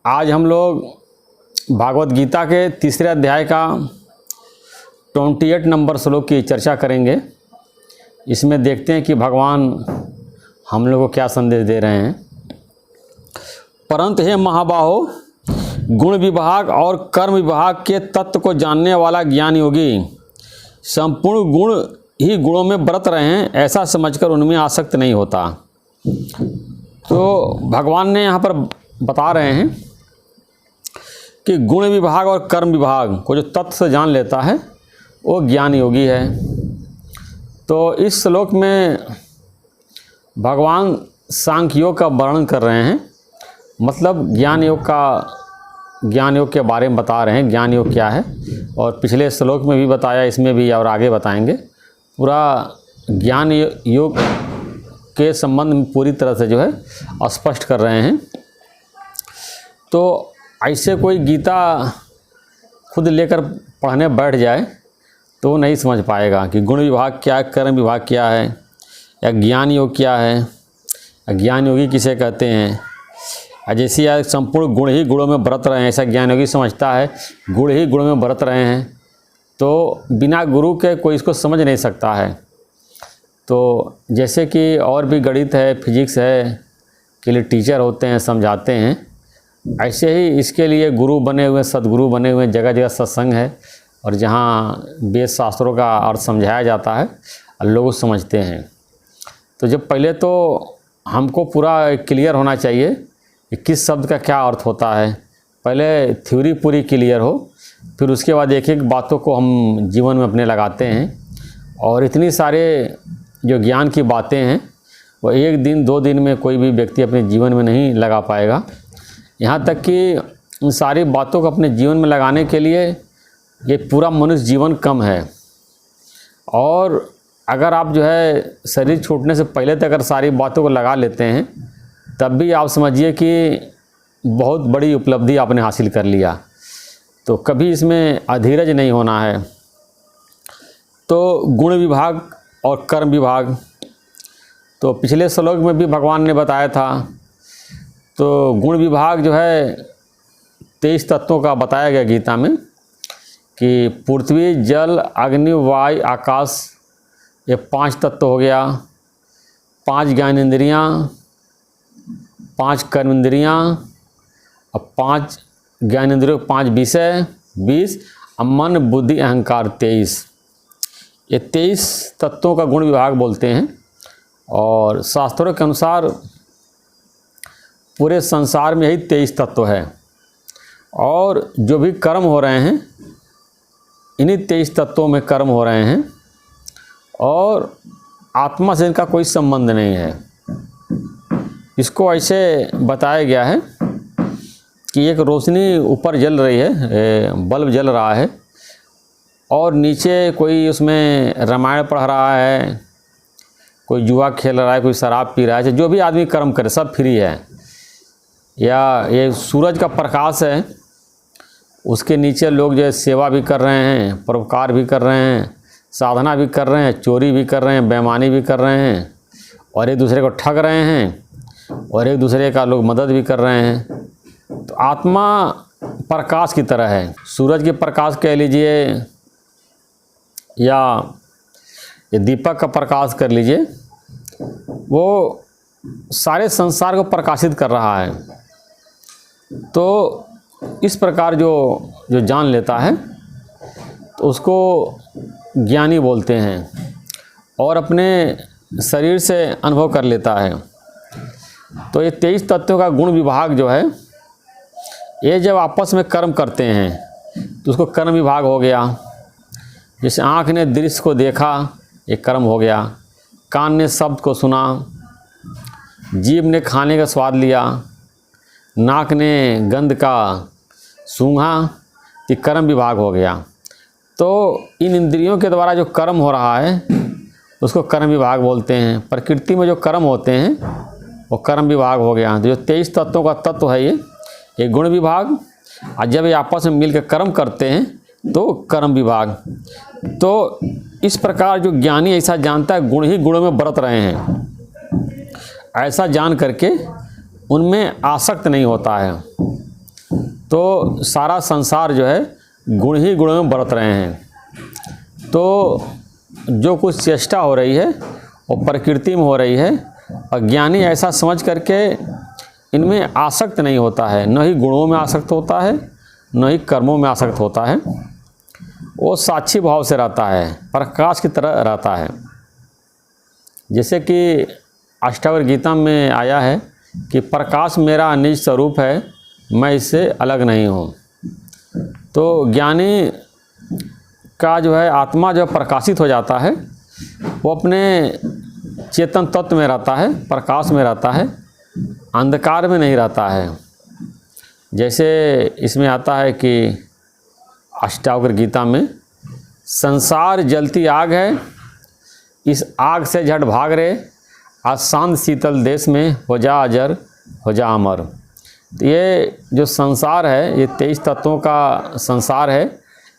आज हम लोग भागवत गीता के तीसरे अध्याय का 28 नंबर श्लोक की चर्चा करेंगे। इसमें देखते हैं कि भगवान हम लोगों को क्या संदेश दे रहे हैं। परंतु हे महाबाहो, गुण विभाग और कर्म विभाग के तत्व को जानने वाला ज्ञान योगी संपूर्ण गुण ही गुणों में बरत रहे हैं, ऐसा समझकर उनमें आसक्त नहीं होता। तो भगवान ने यहाँ पर बता रहे हैं कि गुण विभाग और कर्म विभाग को जो तत्व से जान लेता है वो ज्ञान योगी है। तो इस श्लोक में भगवान सांख्य योग का वर्णन कर रहे हैं, मतलब ज्ञान योग के बारे में बता रहे हैं। ज्ञान योग क्या है, और पिछले श्लोक में भी बताया, इसमें भी और आगे बताएंगे। पूरा ज्ञान योग के संबंध में पूरी तरह से जो है स्पष्ट कर रहे हैं। तो ऐसे कोई गीता खुद लेकर पढ़ने बैठ जाए तो वो नहीं समझ पाएगा कि गुण विभाग क्या है, कर्म विभाग क्या है, या ज्ञान योग क्या है, ज्ञान योगी किसे कहते हैं। जैसे यार संपूर्ण गुण ही गुणों में बरत रहे हैं, ऐसा ज्ञान योगी समझता है। गुण ही गुण में बरत रहे हैं, तो बिना गुरु के कोई इसको समझ नहीं सकता है। तो जैसे कि और भी गणित है, फिजिक्स है, के लिए टीचर होते हैं, समझाते हैं, ऐसे ही इसके लिए गुरु बने हुए, सदगुरु बने हुए, जगह जगह सत्संग है, और जहाँ वेद शास्त्रों का अर्थ समझाया जाता है लोग समझते हैं। तो जब पहले तो हमको पूरा क्लियर होना चाहिए कि किस शब्द का क्या अर्थ होता है। पहले थ्योरी पूरी क्लियर हो, फिर उसके बाद एक एक बातों को हम जीवन में अपने लगाते हैं। और इतनी सारे जो ज्ञान की बातें हैं वो एक दिन दो दिन में कोई भी व्यक्ति अपने जीवन में नहीं लगा पाएगा। यहाँ तक कि इन सारी बातों को अपने जीवन में लगाने के लिए ये पूरा मनुष्य जीवन कम है। और अगर आप जो है शरीर छूटने से पहले तक अगर सारी बातों को लगा लेते हैं, तब भी आप समझिए कि बहुत बड़ी उपलब्धि आपने हासिल कर लिया। तो कभी इसमें अधीरज नहीं होना है। तो गुण विभाग और कर्म विभाग, तो पिछले श्लोक में भी भगवान ने बताया था। तो गुण विभाग जो है 23 तत्वों का बताया गया गीता में, कि पृथ्वी, जल, अग्नि, वायु, आकाश, ये 5 तत्व हो गया। 5 ज्ञानेंद्रियाँ, 5 कर्मेंद्रियाँ, और 5 ज्ञानेंद्रियों, 5 विषय 20, मन, बुद्धि, अहंकार 23। ये 23 तत्वों का गुण विभाग बोलते हैं। और शास्त्रों के अनुसार पूरे संसार में यही 23 तत्व है, और जो भी कर्म हो रहे हैं इन्हीं 23 तत्वों में कर्म हो रहे हैं, और आत्मा से इनका कोई संबंध नहीं है। इसको ऐसे बताया गया है कि एक रोशनी ऊपर जल रही है, बल्ब जल रहा है, और नीचे कोई उसमें रामायण पढ़ रहा है, कोई जुआ खेल रहा है, कोई शराब पी रहा है। जो भी आदमी कर्म करे सब फ्री है। या ये सूरज का प्रकाश है, उसके नीचे लोग जो है सेवा भी कर रहे हैं, परोपकार भी कर रहे हैं, साधना भी कर रहे हैं, चोरी भी कर रहे हैं, बेईमानी भी कर रहे हैं, और एक दूसरे को ठग रहे हैं, और एक दूसरे का लोग मदद भी कर रहे हैं। तो आत्मा प्रकाश की तरह है। सूरज के प्रकाश कह लीजिए, या ये दीपक का प्रकाश कर लीजिए, वो सारे संसार को प्रकाशित कर रहा है। तो इस प्रकार जो जान लेता है तो उसको ज्ञानी बोलते हैं, और अपने शरीर से अनुभव कर लेता है। तो ये 23 तत्वों का गुण विभाग जो है, ये जब आपस में कर्म करते हैं तो उसको कर्म विभाग हो गया। जैसे आँख ने दृश्य को देखा, एक कर्म हो गया। कान ने शब्द को सुना, जीभ ने खाने का स्वाद लिया, नाक ने गंध का सूंघा, ये कर्म विभाग हो गया। तो इन इंद्रियों के द्वारा जो कर्म हो रहा है उसको कर्म विभाग बोलते हैं। प्रकृति में जो कर्म होते हैं वो कर्म विभाग हो गया। तो जो 23 तत्वों का तत्व है ये गुण विभाग, और जब ये आपस में मिलकर कर्म करते हैं तो कर्म विभाग। तो इस प्रकार जो ज्ञानी ऐसा जानता है गुण ही गुणों में बरत रहे हैं, ऐसा जान करके उनमें आसक्त नहीं होता है। तो सारा संसार जो है गुण ही गुणों में बरत रहे हैं। तो जो कुछ चेष्टा हो रही है वो प्रकृति में हो रही है, और ज्ञानी ऐसा समझ करके इनमें आसक्त नहीं होता है, न ही गुणों में आसक्त होता है, न ही कर्मों में आसक्त होता है। वो साक्षी भाव से रहता है, प्रकाश की तरह रहता है। जैसे कि अष्टावक्र गीता में आया है कि प्रकाश मेरा निज स्वरूप है, मैं इससे अलग नहीं हूँ। तो ज्ञानी का जो है आत्मा जो प्रकाशित हो जाता है, वो अपने चेतन तत्व में रहता है, प्रकाश में रहता है, अंधकार में नहीं रहता है। जैसे इसमें आता है कि अष्टावक्र गीता में, संसार जलती आग है, इस आग से झट भाग रे, आज शांत शीतल देश में हो जा अजर हो जा अमर। तो ये जो संसार है, ये 23 तत्वों का संसार है,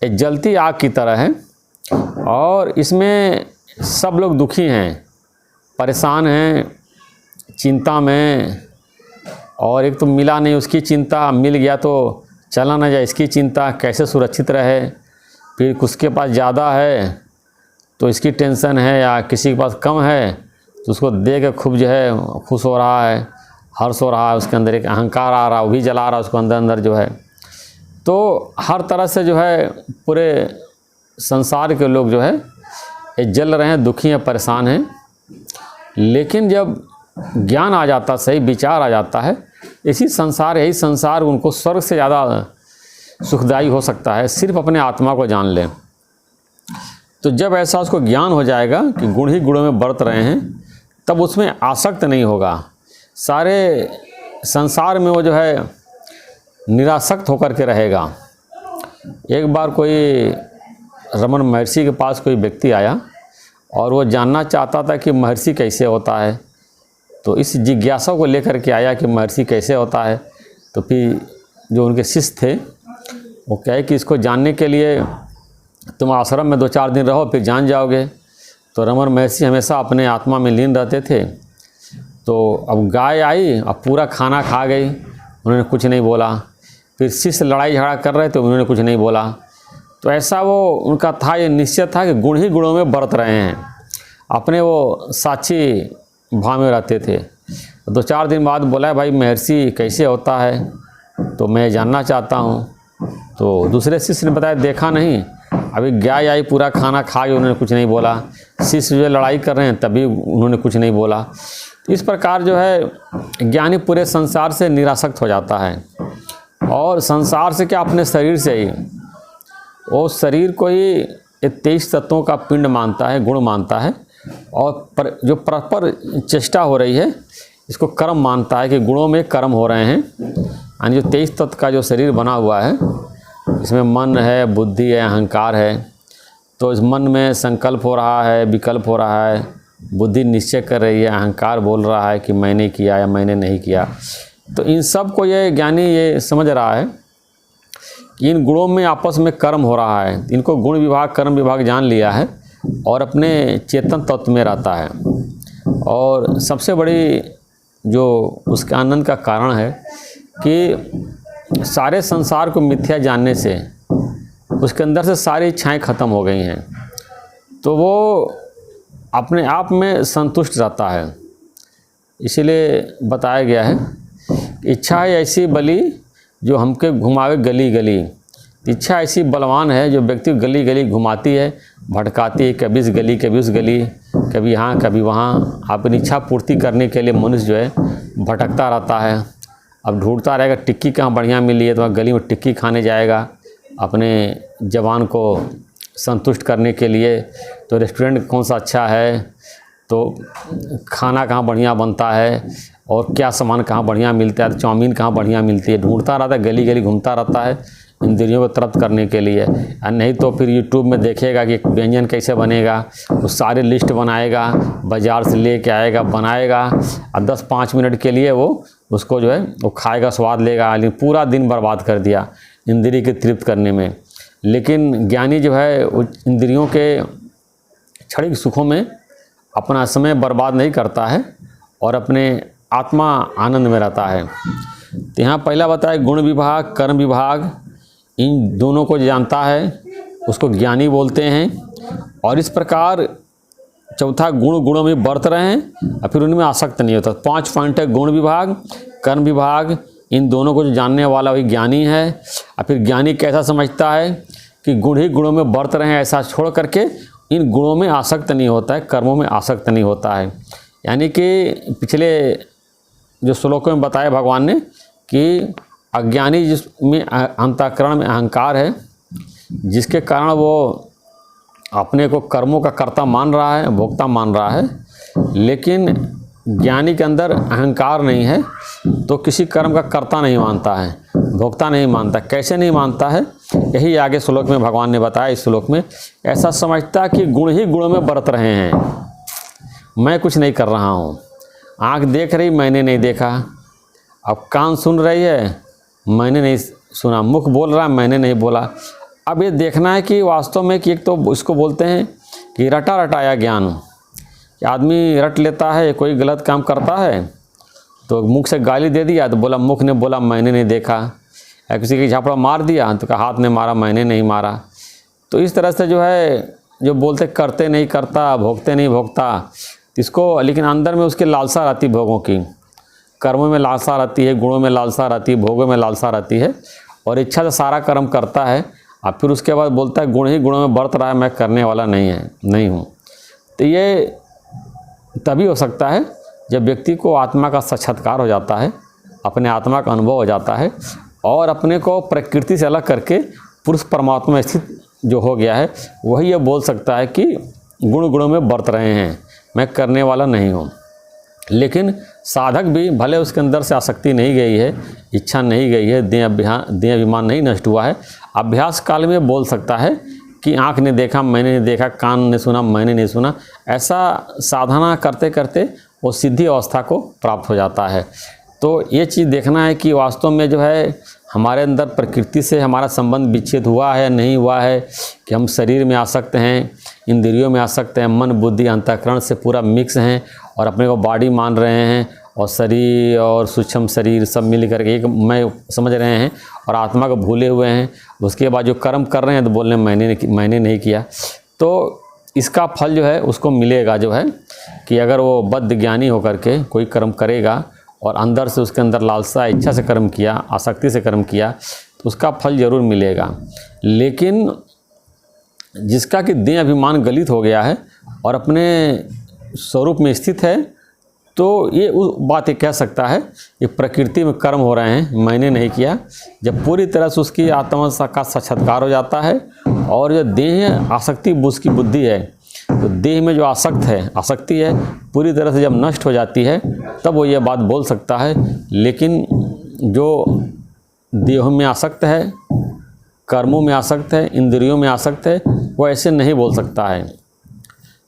ये जलती आग की तरह है, और इसमें सब लोग दुखी हैं, परेशान हैं, चिंता में। और एक तो मिला नहीं उसकी चिंता, मिल गया तो चला ना जाए इसकी चिंता, कैसे सुरक्षित रहे। फिर उसके पास ज़्यादा है तो इसकी टेंशन है, या किसी के पास कम है तो उसको दे के खूब जो है खुश हो रहा है, हर्ष हो रहा है, उसके अंदर एक अहंकार आ रहा है, वो भी जला रहा है उसको अंदर अंदर जो है। तो हर तरह से जो है पूरे संसार के लोग जो है ये जल रहे हैं, दुखी हैं, परेशान हैं। लेकिन जब ज्ञान आ जाता, सही विचार आ जाता है, यही संसार उनको स्वर्ग से ज़्यादा सुखदायी हो सकता है, सिर्फ अपने आत्मा को जान लें। तो जब ऐसा उसको ज्ञान हो जाएगा कि गुण ही गुणों में बरत रहे हैं, तब उसमें आसक्त नहीं होगा। सारे संसार में वो जो है निरासक्त होकर के रहेगा। एक बार कोई रमन महर्षि के पास कोई व्यक्ति आया और वो जानना चाहता था कि महर्षि कैसे होता है। तो इस जिज्ञासा को लेकर के आया कि महर्षि कैसे होता है। तो फिर जो उनके शिष्य थे वो कहे कि इसको जानने के लिए तुम आश्रम में 2-4 दिन रहो, फिर जान जाओगे। तो रमन महर्षि हमेशा अपने आत्मा में लीन रहते थे। तो अब गाय आई, अब पूरा खाना खा गई, उन्होंने कुछ नहीं बोला। फिर शिष्य लड़ाई झगड़ा कर रहे थे, उन्होंने कुछ नहीं बोला। तो ऐसा वो उनका था, ये निश्चय था कि गुण ही गुणों में बरत रहे हैं, अपने वो साक्षी भाव में रहते थे। 2-4 दिन बाद बोला, भाई महर्षि कैसे होता है, तो मैं जानना चाहता हूँ। तो दूसरे शिष्य ने बताया, देखा नहीं, अभी गाय आई पूरा खाना खा के उन्होंने कुछ नहीं बोला। शिष्य जो लड़ाई कर रहे हैं तभी उन्होंने कुछ नहीं बोला। इस प्रकार जो है ज्ञानी पूरे संसार से निरासक्त हो जाता है, और संसार से क्या, अपने शरीर से ही, वो शरीर को ही 23 तत्वों का पिंड मानता है, गुण मानता है। और जो परस्पर चेष्टा हो रही है इसको कर्म मानता है कि गुणों में कर्म हो रहे हैं। यानी जो 23 तत्व का जो शरीर बना हुआ है, इसमें मन है, बुद्धि है, अहंकार है। तो इस मन में संकल्प हो रहा है, विकल्प हो रहा है, बुद्धि निश्चय कर रही है, अहंकार बोल रहा है कि मैंने किया या मैंने नहीं किया। तो इन सब को ये ज्ञानी ये समझ रहा है कि इन गुणों में आपस में कर्म हो रहा है। इनको गुण विभाग कर्म विभाग जान लिया है और अपने चेतन तत्व में रहता है। और सबसे बड़ी जो उसके आनंद का कारण है कि सारे संसार को मिथ्या जानने से उसके अंदर से सारी इच्छाएं ख़त्म हो गई हैं। तो वो अपने आप में संतुष्ट रहता है। इसीलिए बताया गया है, इच्छा है ऐसी बली जो हमके घुमावे गली गली। इच्छा ऐसी बलवान है जो व्यक्ति गली गली घुमाती है, भटकाती है, कभी इस गली कभी उस गली, कभी यहाँ कभी वहाँ। अपनी इच्छा पूर्ति करने के लिए मनुष्य जो है भटकता रहता है। अब ढूंढता रहेगा टिक्की कहाँ बढ़िया मिली है, तो वहाँ गली में टिक्की खाने जाएगा अपने जवान को संतुष्ट करने के लिए। तो रेस्टोरेंट कौन सा अच्छा है, तो खाना कहाँ बढ़िया बनता है, और क्या सामान कहाँ बढ़िया मिलता है, तो चाउमीन कहाँ बढ़िया मिलती है। ढूंढता रहता है, गली गली घूमता रहता है इंद्रियों को तृप्त करने के लिए। और नहीं तो फिर यूट्यूब में देखेगा कि व्यंजन कैसे बनेगा, वो सारे लिस्ट बनाएगा, बाज़ार से लेके आएगा, बनाएगा, और 10-5 मिनट के लिए वो उसको जो है वो खाएगा, स्वाद लेगा, लेकिन पूरा दिन बर्बाद कर दिया इंद्रिय के तृप्त करने में। लेकिन ज्ञानी जो है इंद्रियों के क्षणिक सुखों में अपना समय बर्बाद नहीं करता है और अपने आत्मा आनंद में रहता है। तो यहाँ पहला बताया गुण विभाग, कर्म विभाग, इन दोनों को जानता है उसको ज्ञानी बोलते हैं। और इस प्रकार चौथा गुणों में बरत रहे हैं और फिर उनमें आसक्त नहीं होता। 5 पॉइंट है, गुण विभाग, कर्म विभाग, इन दोनों को जो जानने वाला वही ज्ञानी है। और फिर ज्ञानी कैसा समझता है कि गुण ही गुणों में बरत रहे हैं, ऐसा छोड़ करके इन गुणों में आसक्त नहीं होता है, कर्मों में आसक्त नहीं होता है। यानी कि पिछले जो श्लोकों में बताया भगवान ने कि अज्ञानी जिसमें अंतःकरण में अहंकार है, जिसके कारण वो अपने को कर्मों का कर्ता मान रहा है, भोक्ता मान रहा है, लेकिन ज्ञानी के अंदर अहंकार नहीं है तो किसी कर्म का कर्ता नहीं मानता है, भोक्ता नहीं मानता। कैसे नहीं मानता है, यही आगे श्लोक में भगवान ने बताया। इस श्लोक में ऐसा समझता कि गुण ही गुणों में बरत रहे हैं, मैं कुछ नहीं कर रहा हूँ। आँख देख रही, मैंने नहीं देखा। अब कान सुन रही है, मैंने नहीं सुना। मुख बोल रहा है, मैंने नहीं बोला। अब ये देखना है कि वास्तव में कि एक तो इसको बोलते हैं कि रटा रटाया ज्ञान, कि आदमी रट लेता है, कोई गलत काम करता है तो मुख से गाली दे दिया तो बोला, मुख ने बोला मैंने नहीं देखा। या किसी की झापड़ा मार दिया तो कहा हाथ ने मारा, मैंने नहीं मारा। तो इस तरह से जो है, जो बोलते करते नहीं करता, भोगते नहीं भोगता, इसको, लेकिन अंदर में उसकी लालसा रहती भोगों की, कर्मों में लालसा रहती है, गुणों में लालसा रहती है, भोगों में लालसा रहती है, और इच्छा से सारा कर्म करता है। अब फिर उसके बाद बोलता है गुण ही गुणों में बरत रहा है, मैं करने वाला नहीं हूँ। तो ये तभी हो सकता है जब व्यक्ति को आत्मा का साक्षात्कार हो जाता है, अपने आत्मा का अनुभव हो जाता है, और अपने को प्रकृति से अलग करके पुरुष परमात्मा में स्थित जो हो गया है, वही ये बोल सकता है कि गुण गुणों में बरत रहे हैं, मैं करने वाला नहीं हूँ। लेकिन साधक भी भले उसके अंदर से आसक्ति नहीं गई है, इच्छा नहीं गई है, देह अभिमान नहीं नष्ट हुआ है, अभ्यास काल में बोल सकता है कि आँख ने देखा, मैंने नहीं देखा, कान ने सुना, मैंने नहीं सुना। ऐसा साधना करते करते वो सिद्धि अवस्था को प्राप्त हो जाता है। तो ये चीज़ देखना है कि वास्तव में जो है हमारे अंदर प्रकृति से हमारा संबंध विच्छेद हुआ है, नहीं हुआ है, कि हम शरीर में आसक्त हैं, इंद्रियों में आसक्त हैं, मन बुद्धि अंतःकरण से पूरा मिक्स हैं और अपने को बॉडी मान रहे हैं, और शरीर और सूक्ष्म शरीर सब मिल करके एक मैं समझ रहे हैं, और आत्मा को भूले हुए हैं। उसके बाद जो कर्म कर रहे हैं तो बोल रहे हैं मैंने नहीं किया। तो इसका फल जो है उसको मिलेगा, जो है कि अगर वो बद्ध ज्ञानी होकर के कोई कर्म करेगा और अंदर से उसके अंदर लालसा इच्छा से कर्म किया, आसक्ति से कर्म किया, तो उसका फल जरूर मिलेगा। लेकिन जिसका कि देह अभिमान गलित हो गया है और अपने स्वरूप में स्थित है, तो ये उस बात ये कह सकता है कि प्रकृति में कर्म हो रहे हैं, मैंने नहीं किया। जब पूरी तरह से उसकी आत्मा का साक्षात्कार हो जाता है और जो देह आसक्ति उसकी बुद्धि है, तो देह में जो आसक्ति है पूरी तरह से जब नष्ट हो जाती है, तब वो ये बात बोल सकता है। लेकिन जो देह में आसक्त है, कर्मों में आसक्त है, इंद्रियों में आसक्त है, वो ऐसे नहीं बोल सकता है।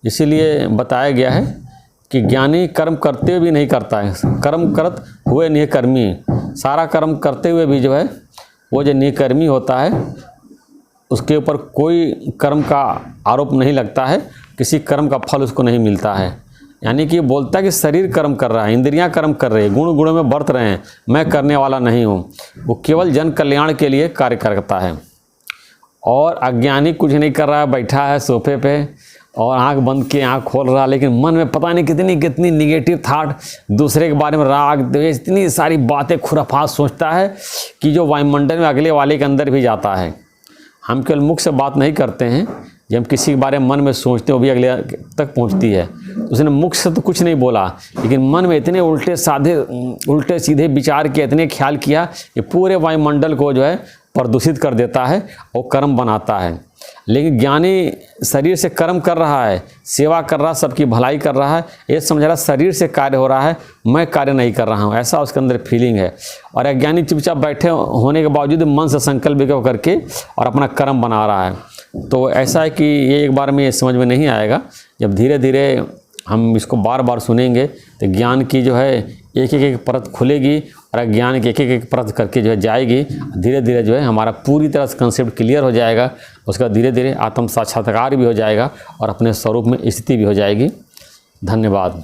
इसीलिए बताया गया है कि ज्ञानी कर्म करते हुए भी नहीं करता है, कर्म करत हुए निकर्मी। सारा कर्म करते हुए भी जो है वो जो निकर्मी होता है, उसके ऊपर कोई कर्म का आरोप नहीं लगता है, किसी कर्म का फल उसको नहीं मिलता है। यानी कि बोलता है कि शरीर कर्म कर रहा है, इंद्रियां कर्म कर रही है, गुण गुणों में बरत रहे हैं, मैं करने वाला नहीं हूँ। वो केवल जन कल्याण के लिए कार्य करता है। और अज्ञानी कुछ नहीं कर रहा है, बैठा है सोफे पे और आंख बंद किए आंख खोल रहा है, लेकिन मन में पता नहीं कितनी निगेटिव थाट, दूसरे के बारे में राग द्वेष, इतनी सारी बातें खुराफात सोचता है कि जो वायुमंडल में अगले वाले के अंदर भी जाता है। हम केवल मुख से बात नहीं करते हैं, जब हम किसी के बारे में मन में सोचते हैं वो भी अगले तक पहुंचती है। उसने मुख से तो कुछ नहीं बोला, लेकिन मन में इतने उल्टे सीधे विचार किए, इतने ख्याल किया कि पूरे वायुमंडल को जो है प्रदूषित कर देता है और कर्म बनाता है। लेकिन ज्ञानी शरीर से कर्म कर रहा है, सेवा कर रहा है, सबकी भलाई कर रहा है, ये समझ रहा है शरीर से कार्य हो रहा है, मैं कार्य नहीं कर रहा हूँ, ऐसा उसके अंदर फीलिंग है। और अज्ञानी चुपचाप बैठे होने के बावजूद मन से संकल्प करके और अपना कर्म बना रहा है। तो ऐसा है कि ये एक बार में ये समझ में नहीं आएगा। जब धीरे धीरे हम इसको बार बार सुनेंगे तो ज्ञान की जो है एक परत खुलेगी और अज्ञान की एक परत करके जो है जाएगी। धीरे धीरे जो है हमारा पूरी तरह से कंसेप्ट क्लियर हो जाएगा। उसका धीरे धीरे आत्म साक्षात्कार भी हो जाएगा और अपने स्वरूप में स्थिति भी हो जाएगी। धन्यवाद।